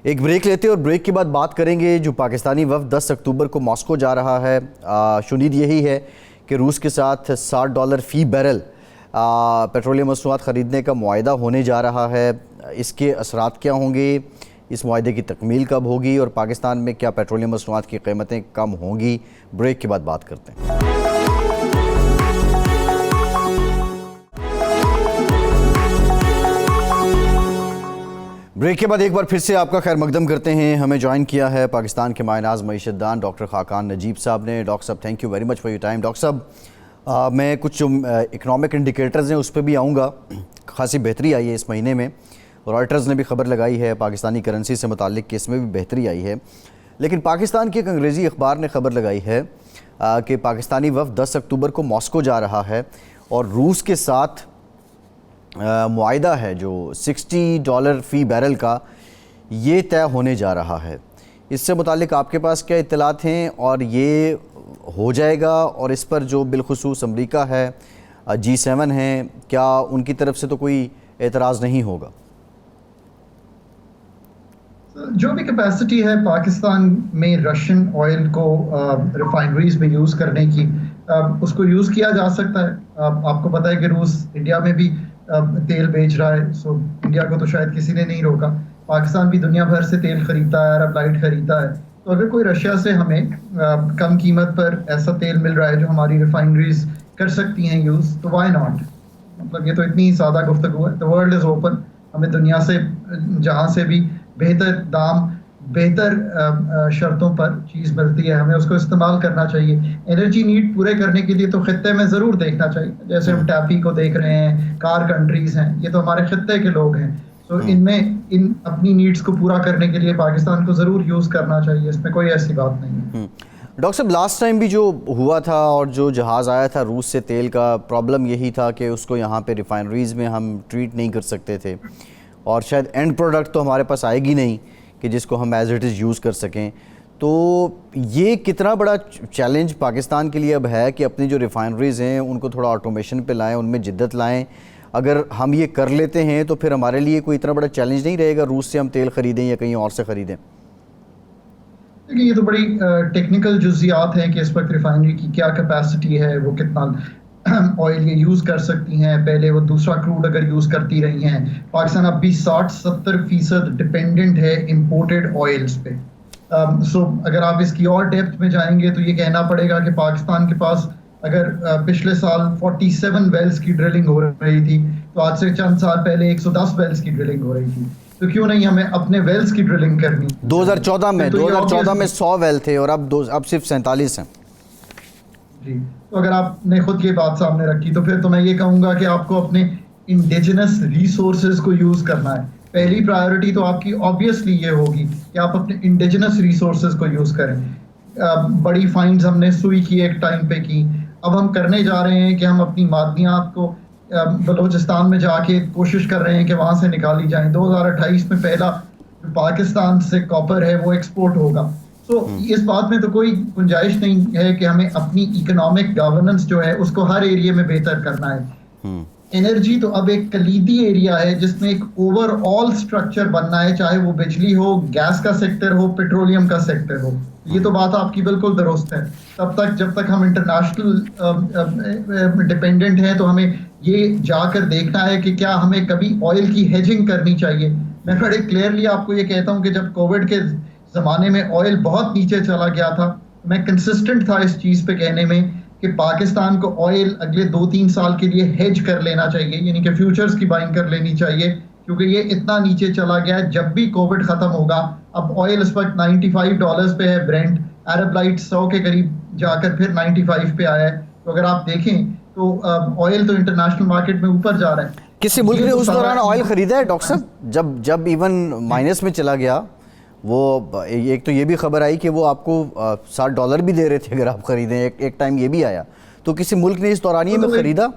S1: एक ब्रेक लेते हैं और ब्रेक के बाद बात करेंगे जो पाकिस्तानी वफ़द 10 अक्टूबर को मॉस्को जा रहा है। शुनीद यही है कि रूस के साथ $60 फ़ी बैरल पेट्रोलियम मसनूआत ख़रीदने का मुआहदा होने जा रहा है। इसके असरात क्या होंगे, इस मुआहदे की तकमील कब होगी और पाकिस्तान में क्या पेट्रोलियम मसनूआत की कीमतें कम होंगी, ब्रेक के बाद बात करते हैं। ब्रेक के बाद एक बार फिर से आपका खैर मकदम करते हैं। हमें ज्वाइन किया है पाकिस्तान के मायनाज मईशतदान डॉक्टर खाकान नजीब साहब ने। डॉक्टर साहब thank you very much for your time. Doctor साहब मैं कुछ जो इकनॉमिक इंडिकेटर्स हैं उस पर भी आऊँगा। खासी बेहतरी आई है इस महीने में, रॉयटर्स ने भी खबर लगाई है पाकिस्तानी करेंसी से मुताल्लिक कि इसमें भी बेहतरी आई है। लेकिन पाकिस्तान के एक अंग्रेज़ी अखबार ने खबर लगाई है कि पाकिस्तानी वफ़द 10 अक्टूबर को मॉस्को जा रहा है और रूस के साथ मुआहदा है जो $60 फ़ी बैरल का, ये तय होने जा रहा है। इससे मुताल्लिक आपके पास क्या इत्तलात हैं और ये हो जाएगा, और इस पर जो बिलखुसूस अमरीका है, G7 हैं, क्या उनकी तरफ से तो कोई एतराज़ नहीं होगा?
S4: जो भी कैपेसिटी है पाकिस्तान में रशियन ऑयल को रिफाइनरीज में यूज़ करने की, उसको यूज़ किया जा सकता है। आपको पता है कि रूस इंडिया में भी तेल बेच रहा है, सो इंडिया को तो शायद किसी ने नहीं रोका। पाकिस्तान भी दुनिया भर से तेल खरीदता है, अरब लाइट खरीदता है। तो अगर कोई रशिया से हमें कम कीमत पर ऐसा तेल मिल रहा है जो हमारी रिफाइनरीज कर सकती हैं यूज़, तो वाई नॉट। मतलब ये तो इतनी सादा गुफ्तगू है। द वर्ल्ड इज ओपन, हमें दुनिया से जहाँ से भी बेहतर दाम, बेहतर शर्तों पर चीज़ मिलती है, हमें उसको इस्तेमाल करना चाहिए। एनर्जी नीड पूरे करने के लिए तो खित्ते में ज़रूर देखना चाहिए, जैसे हम टैपी को देख रहे हैं, कार कंट्रीज़ हैं, ये तो हमारे खित्ते के लोग हैं। तो इन अपनी नीड्स को पूरा करने के लिए पाकिस्तान को ज़रूर यूज़ करना चाहिए, इसमें कोई ऐसी बात नहीं है।
S1: डॉक्टर साहब, लास्ट टाइम भी जो हुआ था और जो जहाज़ आया था रूस से तेल का, प्रॉब्लम यही था कि उसको यहाँ पे रिफाइनरीज़ में हम ट्रीट नहीं कर सकते थे, और शायद एंड प्रोडक्ट तो हमारे पास आएगी नहीं कि जिसको हम एज इट इज़ यूज़ कर सकें। तो ये कितना बड़ा चैलेंज पाकिस्तान के लिए अब है कि अपनी जो रिफाइनरीज़ हैं उनको थोड़ा ऑटोमेशन पे लाएं, उनमें जिद्दत लाएं। अगर हम ये कर लेते हैं तो फिर हमारे लिए कोई इतना बड़ा चैलेंज नहीं रहेगा रूस से हम तेल ख़रीदें या कहीं और से ख़रीदें।
S4: देखिए, ये तो बड़ी टेक्निकल जुज़ियात हैं कि इस वक्त रिफाइनरी की क्या कैपेसिटी है, वो कितना ऑयल ये यूज़ कर सकती हैं। पहले वो दूसरा क्रूड अगर यूज़ करती रही हैं, पाकिस्तान अब भी 60-70% डिपेंडेंट है इंपोर्टेड ऑयल्स पे। सो अगर आप इसकी और डेप्थ में जाएंगे तो ये कहना पड़ेगा कि पाकिस्तान के पास अगर पिछले साल 47 वेल्स की ड्रिलिंग हो रही थी, तो आज से चंद साल पहले 110 वेल्स की ड्रिलिंग हो रही थी। तो क्यों नहीं हमें अपने वेल्स की ड्रिलिंग करनी।
S1: 2014 में 100 वेल थे और अब सिर्फ 47 हैं।
S4: जी, तो अगर आपने खुद ये बात सामने रखी तो फिर तो मैं ये कहूँगा कि आपको अपने इंडिजिनस रिसोर्सेज को यूज़ करना है। पहली प्रायोरिटी तो आपकी ऑब्वियसली ये होगी कि आप अपने इंडिजिनस रिसोर्सेज को यूज़ करें। बड़ी फाइंड्स हमने सुई की एक टाइम पे की, अब हम करने जा रहे हैं कि हम अपनी मादनियात को बलूचिस्तान में जाके कोशिश कर रहे हैं कि वहाँ से निकाली जाएं। 2028 में पहला पाकिस्तान से कॉपर है वो एक्सपोर्ट होगा। तो इस बात में तो कोई गुंजाइश नहीं है कि हमें अपनी इकोनॉमिक गवर्नेंस जो है उसको हर एरिया में बेहतर करना है। एनर्जी तो अब एक कलीदी एरिया है जिसमें एक ओवरऑल स्ट्रक्चर बनना है, चाहे वो बिजली हो, गैस का सेक्टर हो, पेट्रोलियम का सेक्टर हो। ये तो बात आपकी बिल्कुल दुरुस्त है। तब तक जब तक हम इंटरनेशनल डिपेंडेंट हैं तो हमें ये जाकर देखना है कि क्या हमें कभी ऑयल की हेजिंग करनी चाहिए। मैं बड़े क्लियरली आपको ये कहता हूँ कि जब कोविड के ज़माने में ऑयल बहुत नीचे चला गया था, मैं कंसिस्टेंट था इस चीज़ पे कहने में कि पाकिस्तान को ऑयल अगले 2-3 साल के लिए हेज कर लेना चाहिए, यानी कि फ्यूचर्स की बाइंग कर लेनी चाहिए, क्योंकि ये इतना नीचे चला गया है। जब भी कोविड ख़त्म होगा, अब ऑयल इस वक्त $95 पे है, ब्रेंट अरब लाइट 100 के करीब जाकर फिर 95 पे आया है। तो अगर आप देखें तो ऑयल तो इंटरनेशनल मार्केट में ऊपर जा रहा है।
S1: किसी मुल्क ने उस दौरान ऑयल खरीदा है डॉक्टर साहब, जब इवन माइनस में चला गया? वो एक तो ये भी खबर आई कि वो आपको $60 भी दे रहे थे अगर आप खरीदें, एक टाइम ये भी आया। तो किसी मुल्क ने इस दौरानिए में खरीदा?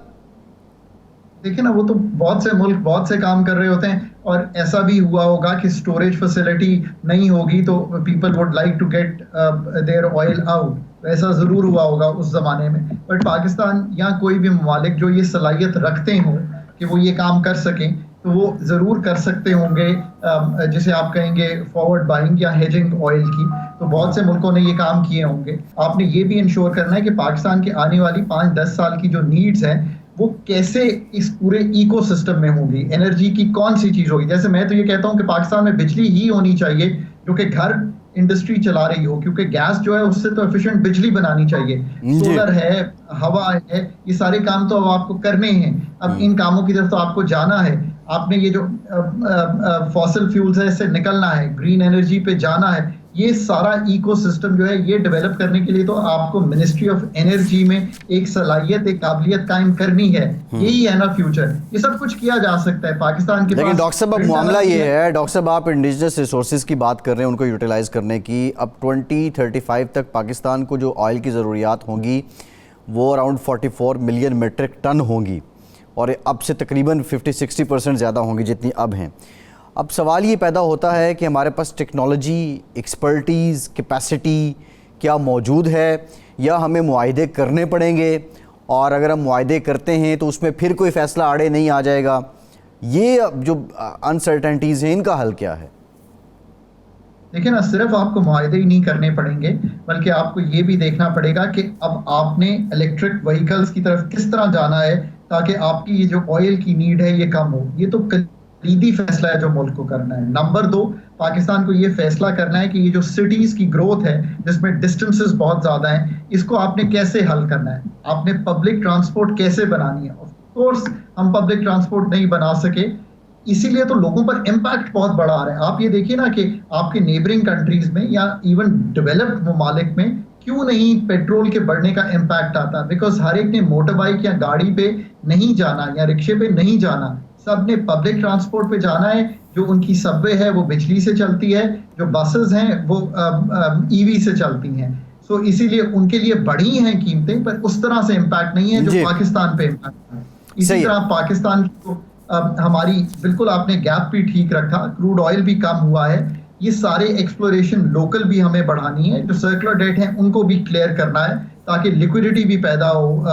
S4: देखिए ना, वो तो बहुत से मुल्क बहुत से काम कर रहे होते हैं, और ऐसा भी हुआ होगा कि स्टोरेज फैसिलिटी नहीं होगी तो people would like to get their oil out, वैसा ज़रूर हुआ होगा उस ज़माने में। बट पाकिस्तान या कोई भी ममालिक जो ये सलाहियत रखते हों कि वो ये काम कर सकें, तो वो ज़रूर कर सकते होंगे, जिसे आप कहेंगे फॉरवर्ड बाइंग या हेजिंग ऑयल की। तो बहुत से मुल्कों ने ये काम किए होंगे। आपने ये भी इंश्योर करना है कि पाकिस्तान की आने वाली 5-10 साल की जो नीड्स हैं वो कैसे इस पूरे इकोसिस्टम में होगी, एनर्जी की कौन सी चीज़ होगी। जैसे मैं तो ये कहता हूँ कि पाकिस्तान में बिजली ही होनी चाहिए जो कि घर इंडस्ट्री चला रही हो, क्योंकि गैस जो है उससे तो एफिशिएंट बिजली बनानी चाहिए। सोलर है, हवा है, ये सारे काम तो अब आपको करने हैं। अब इन कामों की तरफ तो आपको जाना है। आपने ये जो फॉसिल फ्यूल्स है इससे निकलना है, ग्रीन एनर्जी पे जाना है। ये सारा इकोसिस्टम जो है ये डेवलप करने के लिए तो आपको मिनिस्ट्री ऑफ एनर्जी में एक सलाहियत, एक काबिलियत कायम करनी है। यही है ना फ्यूचर। ये सब कुछ किया जा सकता है पाकिस्तान के पास।
S1: लेकिन डॉक्टर साहब अब मामला ये है, डॉक्टर साहब आप इंडिजिनस रिसोर्सेज की बात कर रहे हैं, उनको यूटिलाइज करने की। अब 2035 तक पाकिस्तान को जो ऑयल की ज़रूरियात होंगी वो अराउंड 44 मिलियन मेट्रिक टन होंगी, और अब से तकरीबन 50-60% ज़्यादा होंगी जितनी अब हैं। अब सवाल ये पैदा होता है कि हमारे पास टेक्नोलॉजी, एक्सपर्टीज़, कैपेसिटी क्या मौजूद है, या हमें मुआहदे करने पड़ेंगे, और अगर हम मुआहदे करते हैं तो उसमें फिर कोई फ़ैसला आड़े नहीं आ जाएगा। ये जो अनसर्टेनिटीज़ हैं इनका हल क्या है?
S4: देखिए ना, सिर्फ आपको मुआहदे ही नहीं करने पड़ेंगे, बल्कि आपको ये भी देखना पड़ेगा कि अब आपने इलेक्ट्रिक व्हीकल्स की तरफ किस तरह जाना है ताकि आपकी ये जो ऑयल की नीड है ये कम हो। ये तो कलीदी फैसला है जो मुल्क को करना है। नंबर 2, पाकिस्तान को ये फैसला करना है कि ये जो सिटीज़ की ग्रोथ है जिसमें डिस्टेंसेस बहुत ज़्यादा हैं, इसको आपने कैसे हल करना है, आपने पब्लिक ट्रांसपोर्ट कैसे बनानी है। ऑफ कोर्स हम पब्लिक ट्रांसपोर्ट नहीं बना सके, इसीलिए तो लोगों पर इम्पैक्ट बहुत बड़ा आ रहा है। आप ये देखिए ना कि आपके नेबरिंग कंट्रीज में या इवन डेवलप्ड ममालिक में क्यों नहीं पेट्रोल के बढ़ने का इम्पैक्ट आता, बिकॉज हर एक ने मोटर बाइक या गाड़ी पे नहीं जाना या रिक्शे पे नहीं जाना, सब ने पब्लिक ट्रांसपोर्ट पे जाना है। जो उनकी सबवे है वो बिजली से चलती है, जो बसेस हैं वो ईवी से चलती हैं। सो इसीलिए उनके लिए बढ़ी हैं कीमतें, पर उस तरह से इम्पैक्ट नहीं है जो पाकिस्तान पे इम्पैक्ट है। इसी तरह पाकिस्तान की हमारी बिल्कुल आपने गैप भी ठीक रखा, क्रूड ऑयल भी कम हुआ है। ये सारे एक्सप्लोरेशन लोकल भी हमें बढ़ानी है, जो सर्कुलर डेट है उनको भी क्लियर करना है ताकि लिक्विडिटी भी पैदा हो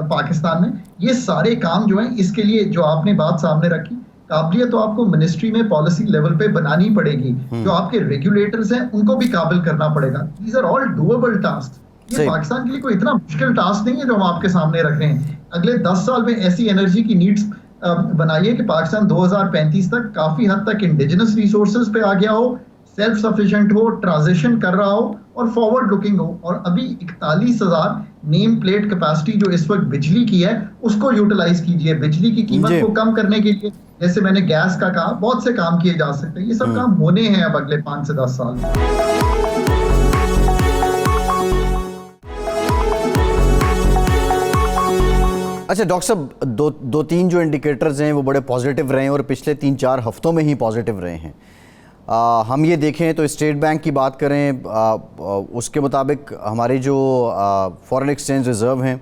S4: पाकिस्तान में। ये सारे काम जो हैं, इसके लिए जो आपने बात सामने रखी, काबिलियत तो आपको मिनिस्ट्री में पॉलिसी लेवल पे बनानी पड़ेगी। जो आपके रेगुलेटर्स हैं उनको भी काबिल करना पड़ेगा। These are all doable task. ये पाकिस्तान के लिए कोई इतना मुश्किल टास्क नहीं है जो हम आपके सामने रख रहे हैं। अगले 10 साल में ऐसी एनर्जी की नीड्स बनाइए कि पाकिस्तान 2035 तक काफी हद तक इंडिजिनस रिसोर्सेज पे आ गया हो, सेल्फ सफिशिएंट हो, ट्रांजिशन कर रहा हो और फॉरवर्ड लुकिंग हो। और अभी 41,000 नेम प्लेट कैपेसिटी जो इस वक्त बिजली की है उसको यूटिलाइज कीजिए। बिजली की कीमत को कम करने के लिए, जैसे मैंने गैस का कहा, बहुत से काम किए जा सकते हैं। ये सब काम होने हैं अब अगले 5 से 10 साल में।
S1: अच्छा डॉक्टर साहब, दो तीन जो इंडिकेटर्स हैं वो बड़े पॉजिटिव रहे हैं और पिछले 3-4 हफ्तों में ही पॉजिटिव रहे हैं। हम ये देखें तो स्टेट बैंक की बात करें, उसके मुताबिक हमारे जो फॉरेन एक्सचेंज रिज़र्व हैं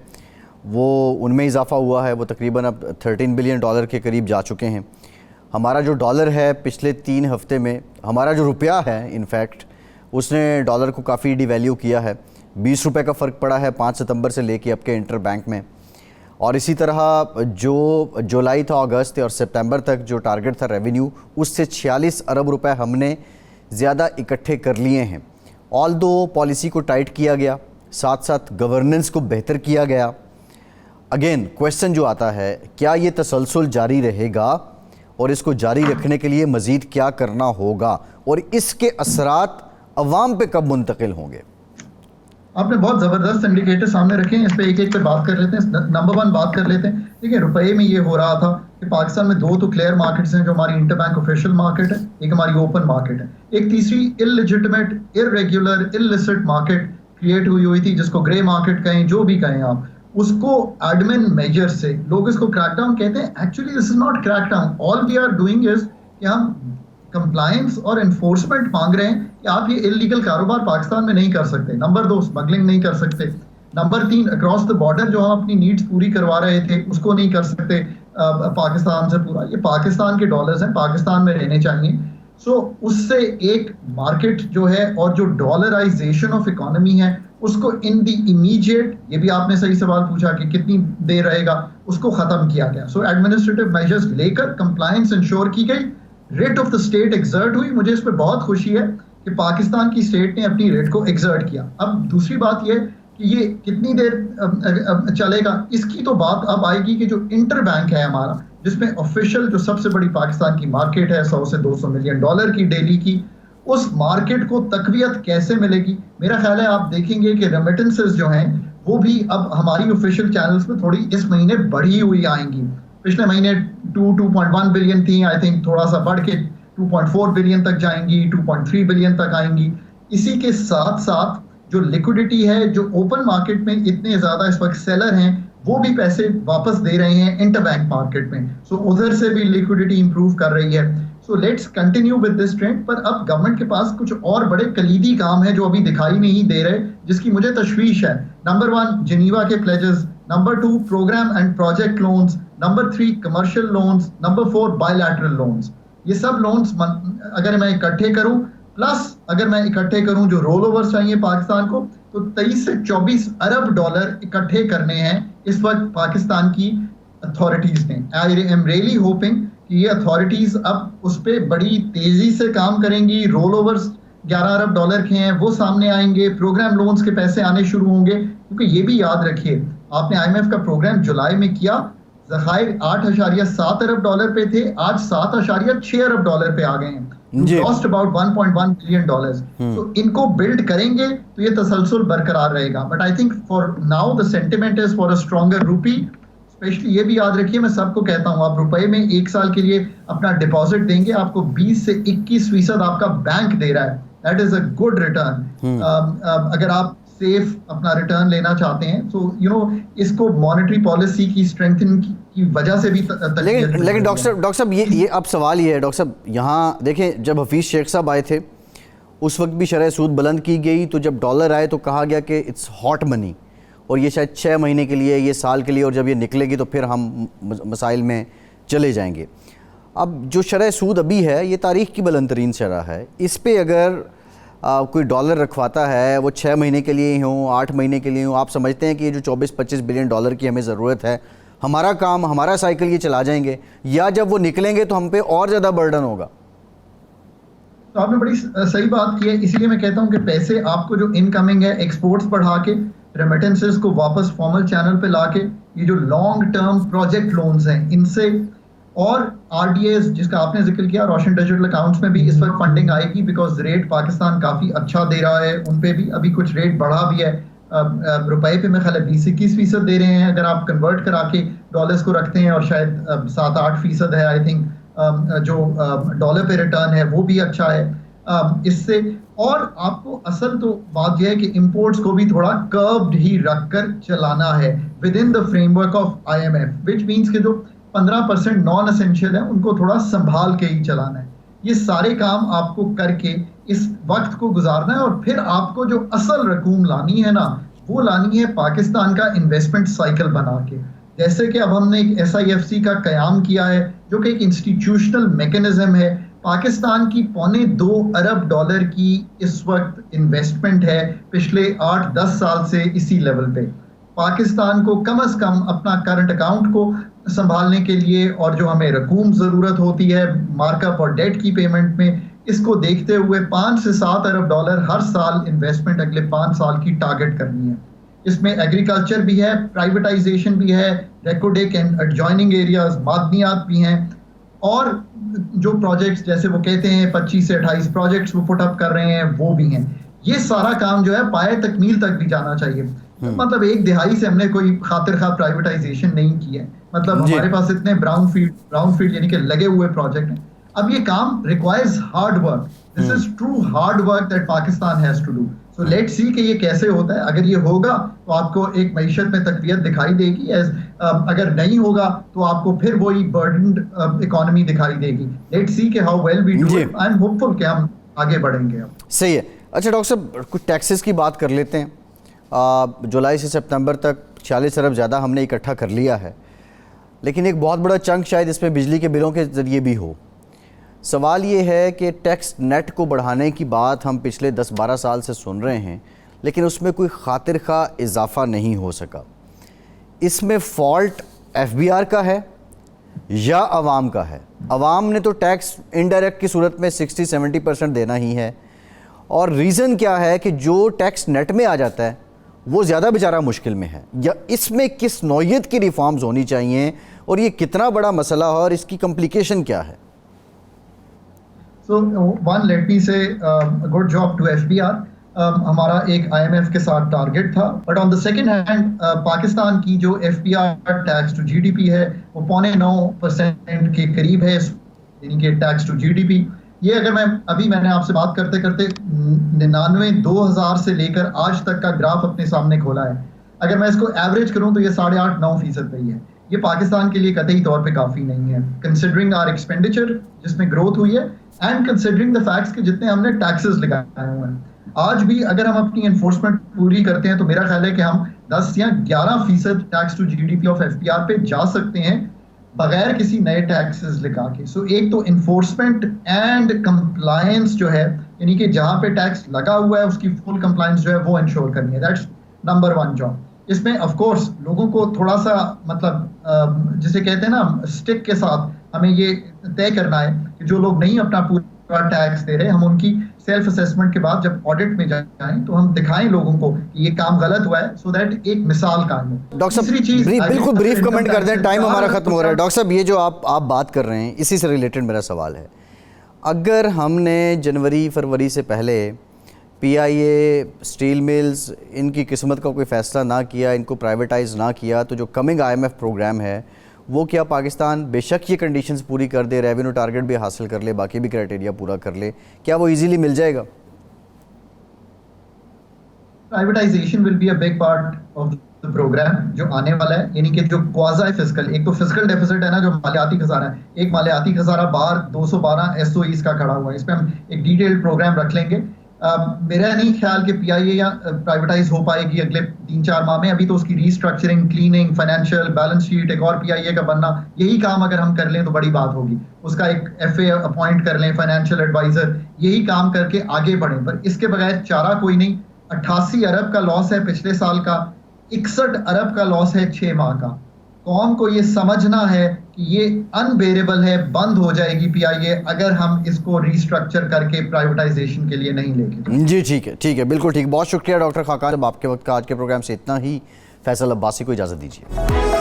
S1: वो उनमें इजाफा हुआ है, वो तकरीबन अब $13 बिलियन के करीब जा चुके हैं। हमारा जो डॉलर है पिछले 3 हफ्ते में, हमारा जो रुपया है इनफैक्ट उसने डॉलर को काफ़ी डिवैल्यू किया है। 20 रुपये का फ़र्क पड़ा है 5 सितंबर से लेके अब के इंटर बैंक में। और इसी तरह जो जुलाई था, अगस्त और सितंबर तक जो टारगेट था रेवेन्यू, उससे 46 अरब रुपए हमने ज़्यादा इकट्ठे कर लिए हैं। ऑल दो पॉलिसी को टाइट किया गया, साथ साथ गवर्नेंस को बेहतर किया गया। अगेन क्वेश्चन जो आता है, क्या ये तसलसल जारी रहेगा और इसको जारी रखने के लिए मज़ीद क्या करना होगा और इसके असरात अवाम पे कब मुंतकिल होंगे?
S4: आपने बहुत ज़बरदस्त इंडिकेटर सामने रखे हैं, इस पे एक एक पे बात कर लेते हैं। नंबर 1 बात कर लेते हैं। देखिए, रुपए में ये हो रहा था कि पाकिस्तान में 2 तो क्लियर मार्केट्स हैं जो हमारी इंटरबैंक ऑफिशियल मार्केट है, एक हमारी ओपन मार्केट है, एक तीसरी इललिजिटिमेट, इररेगुलर, इलिसिट मार्केट क्रिएट हुई थी, जिसको ग्रे मार्केट कहें, जो भी कहें आप। उसको एडमिन मेजर से लोग इसको क्रैकडाउन कहते हैं। Actually this is not crackdown. All we are doing is कि हम कंप्लायंस और एनफोर्समेंट मांग रहे हैं कि आप ये इलीगल कारोबार पाकिस्तान में नहीं कर सकते। नंबर 2, स्मगलिंग नहीं कर सकते। नंबर 3, अक्रॉस द बॉर्डर जो हम अपनी नीड्स पूरी करवा रहे थे उसको नहीं कर सकते पाकिस्तान से पूरा। ये पाकिस्तान के डॉलर्स हैं, पाकिस्तान में रहने चाहिए। सो उससे एक मार्केट जो है और जो डॉलराइजेशन ऑफ इकोनॉमी है उसको इन दी इमीडिएट, ये भी आपने सही सवाल पूछा कि कितनी देर रहेगा, उसको खत्म किया गया। सो एडमिनिस्ट्रेटिव मेजर्स लेकर कंप्लायंस इंश्योर की गई, rate of the state exert हुई। मुझे इस पर बहुत खुशी है कि पाकिस्तान की स्टेट ने अपनी रेट को एक्सर्ट किया। अब दूसरी बात यह कि ये कितनी देर चलेगा, इसकी तो बात अब आएगी कि जो इंटर बैंक है हमारा, जिसमें ऑफिशियल जो सबसे बड़ी पाकिस्तान की मार्केट है 100 से 200 मिलियन डॉलर की डेली की, उस मार्केट को तकवीयत कैसे मिलेगी। मेरा ख्याल है आप देखेंगे कि रेमिटेंसेस जो हैं वो भी अब हमारी ऑफिशियल चैनल्स में थोड़ी इस महीने बढ़ी हुई आएंगी। पिछले महीने 2.1 बिलियन थी, आई थिंक थोड़ा सा बढ़ के 2.4 बिलियन तक जाएंगी, 2.3 बिलियन तक आएंगी। इसी के साथ साथ जो लिक्विडिटी है, जो ओपन मार्केट में इतने ज्यादा इस वक्त सेलर हैं, वो भी पैसे वापस दे रहे हैं इंटरबैंक मार्केट में। सो उधर से भी लिक्विडिटी इंप्रूव कर रही है। So let's continue with this trend. पर अब गवर्नमेंट के पास कुछ और बड़े कलीदी काम है जो अभी दिखाई नहीं दे रहे, जिसकी मुझे तशवीश है। नंबर 1, जिनीवा के pledges. Number 2, programme and project loans. Number 3, commercial loans. Number 4, bilateral loans. ये सब लोन्स अगर मैं इकट्ठे करूं, प्लस अगर मैं इकट्ठे करूं जो रोल ओवर चाहिए पाकिस्तान को, तो 23 से 24 अरब डॉलर इकट्ठे करने हैं इस वक्त पाकिस्तान की अथॉरिटीज ने। आई एम रियली होपिंग कि ये अथॉरिटीज अब उस पर बड़ी तेजी से काम करेंगी। रोल ओवर्स 11 अरब डॉलर के हैं, वो सामने आएंगे। प्रोग्राम लोन्स के पैसे आने शुरू होंगे, क्योंकि ये भी याद रखिए, आपने IMF का प्रोग्राम जुलाई में किया, ज़खायर 8.7 अरब डॉलर पे थे, आज 7.6 अरब डॉलर पे आ गए हैं। Lost about 1.1 billion dollars. तो इनको बिल्ड करेंगे तो ये तसलसल बरकरार रहेगा। But I think for now the sentiment is for a stronger रूपी, स्पेशली ये भी याद रखिए, मैं सबको कहता हूँ, आप रुपए में 1 साल के लिए अपना डिपॉजिट देंगे, आपको 20 से 21% आपका बैंक दे रहा है। That is a good return. अगर आप सेफ अपना रिटर्न लेना चाहते हैं तो इसको मॉनेटरी पॉलिसी की स्ट्रेंथनिंग की वजह से भी
S1: लेकिन डॉक्टर साहब ये अब सवाल ये है डॉक्टर साहब, यहाँ देखें जब हफीज़ शेख साहब आए थे उस वक्त भी शरह सूद बुलंद की गई, तो जब डॉलर आए तो कहा गया कि इट्स हॉट मनी और ये शायद 6 महीने के लिए, ये साल के लिए, और जब ये निकलेगी तो फिर हम मसाइल में चले जाएंगे। अब जो शरह सूद अभी है ये तारीख़ की बुलंद तरीन शरह है, इस पे अगर कोई डॉलर रखवाता है वो 6 महीने के लिए हो, 8 महीने के लिए हो, आप समझते हैं कि ये जो 24-25 बिलियन डॉलर की हमें ज़रूरत है, हमारा काम, हमारा साइकिल ये चला जाएंगे, या जब वो निकलेंगे तो हम पे और ज़्यादा बर्डन होगा?
S4: तो आपने बड़ी सही बात की है, इसीलिए मैं कहता हूं कि पैसे आपको जो इनकमिंग है एक्सपोर्ट्स बढ़ा के, रेमिटेंसेस को वापस फॉर्मल चैनल पे लाके, ये जो लॉन्ग टर्म प्रोजेक्ट लोन्स हैं इनसे, और आरडीएस जिसका आपने जिक्र किया, रोशन डिजिटल अकाउंट्स में भी इस वक्त फंडिंग आएगी, बिकॉज रेट पाकिस्तान काफ़ी अच्छा दे रहा है, उन पे भी अभी कुछ रेट बढ़ा भी है। रुपए पे मेरे ख्याल है 20-21% दे रहे हैं, अगर आप कन्वर्ट करा के डॉलर्स को रखते हैं, और शायद 7-8% है आई थिंक जो डॉलर पे रिटर्न है, वो भी अच्छा है इससे। और आपको असल तो बात यह है कि इंपोर्ट्स को भी थोड़ा कर्व्ड ही रखकर चलाना है with in the framework of IMF, which means के जो 15% नॉन एसेंशियल है उनको थोड़ा संभाल के ही चलाना है। ये सारे काम आपको करके इस वक्त को गुजारना है, और फिर आपको जो असल रकूम लानी है ना, वो लानी है पाकिस्तान का इन्वेस्टमेंट साइकिल बना के। जैसे कि अब हमने एक SIFC का कयाम किया है जो कि एक इंस्टीट्यूशनल मैकेनिज्म है। पाकिस्तान की $2.25 अरब की इस वक्त इन्वेस्टमेंट है पिछले 8-10 साल से इसी लेवल पे। पाकिस्तान को कम से कम अपना करंट अकाउंट को संभालने के लिए, और जो हमें रकूम ज़रूरत होती है मार्कअप और डेट की पेमेंट में, इसको देखते हुए 5 से 7 अरब डॉलर हर साल इन्वेस्टमेंट अगले 5 साल की टारगेट करनी है। इसमें एग्रीकल्चर भी है, प्राइवेटाइजेशन भी है, रेकोडेक एंड एडजॉइनिंग एरियाज, मादनियात भी हैं, और जो प्रोजेक्ट्स जैसे वो कहते हैं 25 से 28 प्रोजेक्ट्स वो पुटअप कर रहे हैं वो भी हैं। ये सारा काम जो है पाए तकमील तक भी जाना चाहिए। मतलब 1/2 से हमने कोई खातिर खा प्राइवेटाइजेशन नहीं की है, मतलब हमारे पास इतने ब्राउन फील्ड यानी कि लगे हुए प्रोजेक्ट हैं। अब ये काम requires hard work, this is true hard work that Pakistan has to do. So let's see कि ये कैसे होता है। अगर ये होगा तो आपको एक मईशत में तकवीयत दिखाई देगी, अगर नहीं होगा तो आपको फिर वही बर्डन्ड इकोनॉमी दिखाई देगी। लेट्स सी कि how well we do it. I am hopeful कि हम आगे बढ़ेंगे। अब
S1: सही है। अच्छा डॉक्टर साहब, कुछ टैक्सेस की बात कर लेते हैं। जुलाई से सितंबर तक 46 अरब ज़्यादा हमने इकट्ठा कर लिया है, लेकिन एक बहुत बड़ा चंक शायद इसमें बिजली के बिलों के ज़रिए भी हो। सवाल ये है कि टैक्स नेट को बढ़ाने की बात हम पिछले 10-12 साल से सुन रहे हैं, लेकिन उसमें कोई खातिर खा इजाफा नहीं हो सका। इसमें फॉल्ट FBR का है या आवाम का है? आवाम ने तो टैक्स इनडायरेक्ट की सूरत में 60-70% देना ही है, और रीज़न क्या है कि जो टैक्स नेट में आ जाता है वो ज़्यादा बेचारा मुश्किल में है, या इसमें किस नौयत की रिफॉर्म्स होनी चाहिए, और ये कितना बड़ा मसला है और इसकी कम्प्लिकेशन क्या है?
S4: So one, let me say good job to FBR. हमारा एक IMF के साथ टारगेट था, but on the second hand Pakistan की जो FBR टैक्स टू GDP है वो 9.9% के करीब है, यानी कि टैक्स टू GDP। ये अगर मैंने आपसे बात करते करते 99-2000 से लेकर आज तक का ग्राफ अपने सामने खोला है। अगर मैं इसको एवरेज करूं तो ये 8.5-9% पे ही है। ये पाकिस्तान के लिए कतई तौर पे काफ़ी नहीं है, कंसिडरिंग आवर एक्सपेंडिचर जिसमें ग्रोथ हुई है, एंड कंसिडरिंग द फैक्ट्स कि जितने हमने टैक्सेस लगाए हुए हैं। आज भी अगर हम अपनी एनफोर्समेंट पूरी करते हैं तो मेरा ख्याल है कि हम 10 या 11% tax to GDP of FBR पे जा सकते हैं बगैर किसी नए टैक्सेस लगा के। सो एक तो इन्फोर्समेंट एंड कंप्लायंस जो है, यानी कि जहाँ पे टैक्स लगा हुआ है उसकी फुल कंप्लायंस जो है वो इंश्योर करनी है। That's number 1 job. इसमें ऑफ कोर्स लोगों को थोड़ा सा मतलब जिसे कहते हैं ना स्टिक के साथ हमें ये तय करना है कि जो लोग नहीं अपना पूरा टैक्स दे रहे, हम उनकी सेल्फ असेसमेंट के बाद जब ऑडिट में जाएं तो हम दिखाएं लोगों को कि ये काम गलत हुआ है, सो दैट एक मिसाल कायम हो।
S1: डॉक्टर साहब बिल्कुल ब्रीफ कमेंट कर दें, टाइम हमारा खत्म हो रहा है। डॉक्टर साहब ये जो आप बात कर रहे हैं इसी से रिलेटेड मेरा सवाल है, अगर हमने जनवरी फरवरी से पहले PIA, स्टील मिल्स, इनकी किस्मत का कोई फ़ैसला ना किया, इनको प्राइवेटाइज ना किया, तो जो कमिंग IMF प्रोग्राम है वो क्या पाकिस्तान बेशक ये कंडीशंस पूरी कर दे, रेवेन्यू टारगेट भी हासिल कर ले, बाकी भी क्राइटेरिया पूरा कर ले, क्या वो इजीली मिल जाएगा?
S4: Privatisation will be a big part of the programme जो आने वाला है, यानी कि जो क्वाज़ी फिस्कल, एक तो फिस्कल डेफिसिट है ना, जो मालियाती खजाना है, एक मालियाती खजाना बाहर 212 SOEs का खड़ा हुआ है, इस पे हम एक डिटेल्ड प्रोग्राम रख लेंगे। मेरा नहीं ख्याल कि PIA या प्राइवेटाइज हो पाएगी अगले 3-4 माह में। अभी तो उसकी restructuring, cleaning, financial balance sheet, एक और PIA का बनना, यही काम अगर हम कर लें तो बड़ी बात होगी। उसका एक FA अपॉइंट कर लें, फाइनेंशियल एडवाइजर, यही काम करके आगे बढ़ें। पर इसके बगैर चारा कोई नहीं। 88 अरब का लॉस है पिछले साल का, 61 अरब का लॉस है 6 माह का। कौम को ये समझना है कि ये अनबेरेबल है, बंद हो जाएगी PIA अगर हम इसको रीस्ट्रक्चर करके प्राइवेटाइजेशन के लिए नहीं लेके।
S1: जी ठीक है, बिल्कुल ठीक। बहुत शुक्रिया डॉक्टर खाकान। अब आपके वक्त का आज के प्रोग्राम से इतना ही। फैसल अब्बासी को इजाज़त दीजिए।